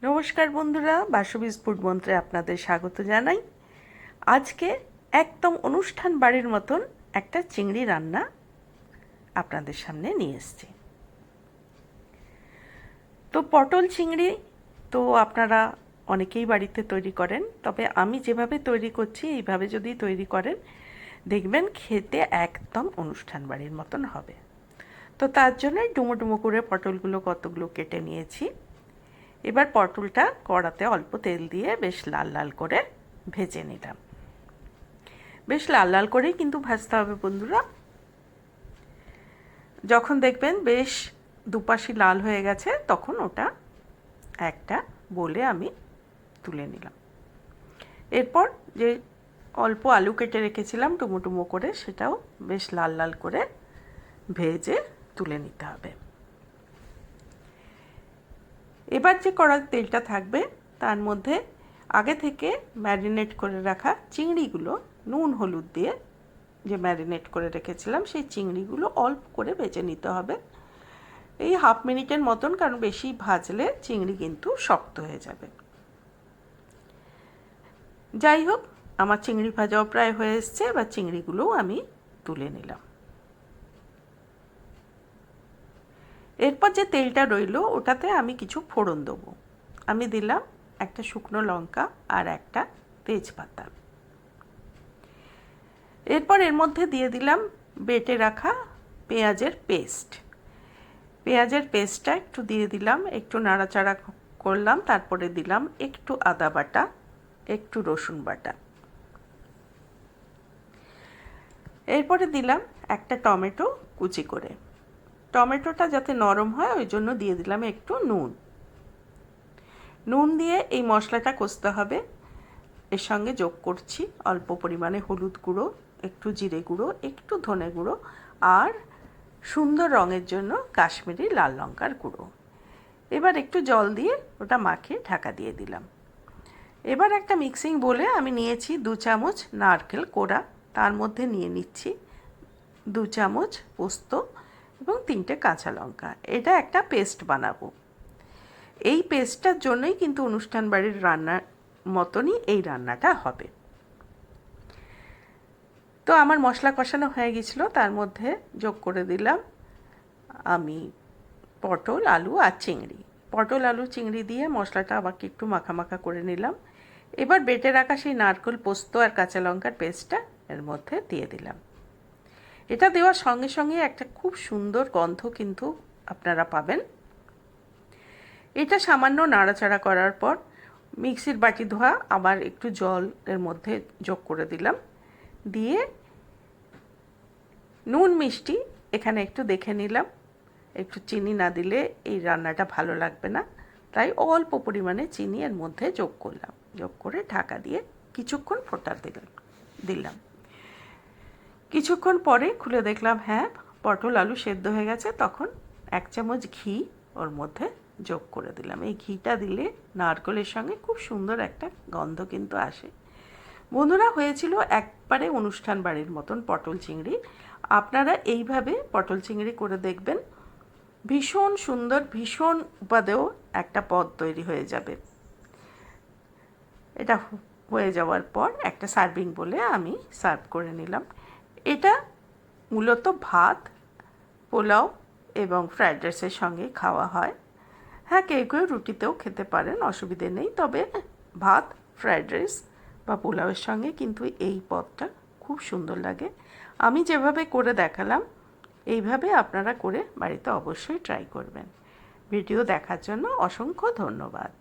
নমস্কার বন্ধুরা, বাসবিজ ফুড মন্ত্রে আপনাদের স্বাগত জানাই। আজকে একদম অনুষ্ঠান বাড়ির মতন একটা চিংড়ি রান্না আপনাদের সামনে নিয়ে এসেছি। তো পটল চিংড়ি তো আপনারা অনেকেই বাড়িতে তৈরি করেন, তবে আমি যেভাবে তৈরি করছি এইভাবে যদি তৈরি করেন দেখবেন খেতে একদম অনুষ্ঠান বাড়ির মতন হবে। তো তার জন্য ডুমো ডুমো করে পটলগুলো কতগুলো কেটে নিয়েছি। এবার পটলটা কড়াতে অল্প তেল দিয়ে বেশ লাল লাল করে ভেজে নিলাম। বেশ লাল লাল করেই কিন্তু ভাজতে হবে বন্ধুরা। যখন দেখবেন বেশ দুপাশি লাল হয়ে গেছে তখন ওটা একটা বলে আমি তুলে নিলাম। এরপর যে অল্প আলু কেটে রেখেছিলাম ডুমো ডুমো করে, সেটাও বেশ লাল লাল করে ভেজে তুলে নিতে হবে। এবার যে কড়ার তেলটা থাকবে তার মধ্যে আগে থেকে ম্যারিনেট করে রাখা চিংড়িগুলো নুন হলুদ দিয়ে যে ম্যারিনেট করে রেখেছিলাম সেই চিংড়িগুলো অল্প করে ভেজে নিতে হবে, এই হাফ মিনিটের মতন, কারণ বেশি ভাজলে চিংড়ি কিন্তু শক্ত হয়ে যাবে। যাই হোক, আমার চিংড়ি ভাজাও প্রায় হয়ে এসছে। এবার চিংড়িগুলোও আমি তুলে নিলাম। এরপর যে তেলটা রইল ওটাতে আমি কিছু ফোড়ন দেবো। আমি দিলাম একটা শুকনো লঙ্কা আর একটা তেজপাতা। এরপর এর মধ্যে দিয়ে দিলাম বেটে রাখা পেঁয়াজের পেস্ট। পেঁয়াজের পেস্টটা একটু দিয়ে দিলাম, একটু নাড়াচাড়া করলাম, তারপরে দিলাম একটু আদা বাটা, একটু রসুন বাটা। এরপরে দিলাম একটা টমেটো কুচি করে। টমেটোটা যাতে নরম হয় ওই জন্য দিয়ে দিলাম একটু নুন। নুন দিয়ে এই মশলাটা কষতে হবে। এর সঙ্গে যোগ করছি অল্প পরিমাণে হলুদ গুঁড়ো, একটু জিরে গুঁড়ো, একটু ধনে গুঁড়ো আর সুন্দর রঙের জন্য কাশ্মীরি লাল লঙ্কার গুঁড়ো। এবার একটু জল দিয়ে ওটা মাখিয়ে ঢাকা দিয়ে দিলাম। এবার একটা মিক্সিং বলে আমি নিয়েছি 2 চামচ নারকেল কোড়া, তার মধ্যে নিয়ে নিচ্ছি 2 চামচ পোস্ত এবং 3টে কাঁচা লঙ্কা। এটা একটা পেস্ট বানাবো। এই পেস্টটার জন্যই কিন্তু অনুষ্ঠান বাড়ির রান্নার মতনই এই রান্নাটা হবে। তো আমার মশলা কষানো হয়ে গেছিলো, তার মধ্যে যোগ করে দিলাম আমি পটল আলু আর চিংড়ি। পটল আলু চিংড়ি দিয়ে মশলাটা আবার একটু মাখা মাখা করে নিলাম। এবার বেটে রাখা সেই নারকেল পোস্ত আর কাঁচা লঙ্কার পেস্টটা এর মধ্যে দিয়ে দিলাম। এটা দেওয়ার সঙ্গে সঙ্গে একটা খুব সুন্দর গন্ধ কিন্তু আপনারা পাবেন। এটা সামান্য নাড়াচাড়া করার পর মিক্সির বাটি ধোয়া আবার একটু জল এর মধ্যে যোগ করে দিলাম। দিয়ে নুন মিষ্টি এখানে একটু দেখে নিলাম। একটু চিনি না দিলে এই রান্নাটা ভালো লাগবে না, তাই অল্প পরিমাণে চিনি এর মধ্যে যোগ করলাম। যোগ করে ঢাকা দিয়ে কিছুক্ষণ ফোটাতে দিলাম। কিছুক্ষণ পরে খুলে দেখলাম হ্যাঁ, পটল আলু সেদ্ধ হয়ে গেছে। তখন 1 চামচ ঘি ওর মধ্যে যোগ করে দিলাম। এই ঘিটা দিলে নারকেলের সঙ্গে খুব সুন্দর একটা গন্ধ কিন্তু আসে। বন্ধুরা, হয়েছিল একবারে অনুষ্ঠান বাড়ির মতন পটল চিংড়ি। আপনারা এইভাবে পটল চিংড়ি করে দেখবেন, ভীষণ সুন্দর, ভীষণ উপাদেয় একটা পদ তৈরি হয়ে যাবে। এটা হয়ে যাওয়ার পর একটা সার্ভিং বলে আমি সার্ভ করে নিলাম। এটা মূলত ভাত, পোলাও এবং ফ্রায়েড রাইসের সঙ্গে খাওয়া হয়। হ্যাঁ, কেউ কেউ রুটিতেও খেতে পারেন, অসুবিধে নেই। তবে ভাত, ফ্রায়েড রাইস বা পোলাওয়ের সঙ্গে কিন্তু এই পদটা খুব সুন্দর লাগে। আমি যেভাবে করে দেখালাম এইভাবে আপনারা করে বাড়িতে অবশ্যই ট্রাই করবেন। ভিডিও দেখার জন্য অসংখ্য ধন্যবাদ।